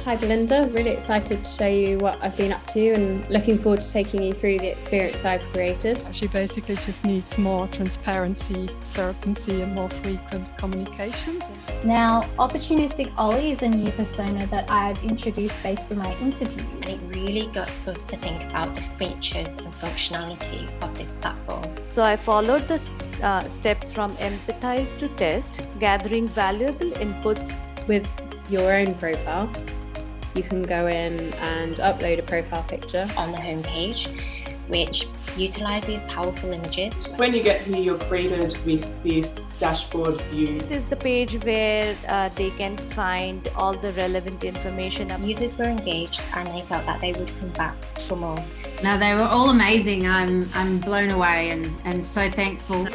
Hi Belinda, really excited to show you what I've been up to and looking forward to taking you through the experience I've created. She basically just needs more transparency, certainty and more frequent communications. Now, Opportunistic Ollie is a new persona that I've introduced based on my interview. And it really got us to think about the features and functionality of this platform. So I followed the steps from empathize to test, gathering valuable inputs. With your own profile, you can go in and upload a profile picture On the homepage, which utilizes powerful images. When you get here, you're greeted with this dashboard view. This is the page where they can find all the relevant information. Users were engaged and they felt that they would come back for more. Now, they were all amazing. I'm blown away and so thankful.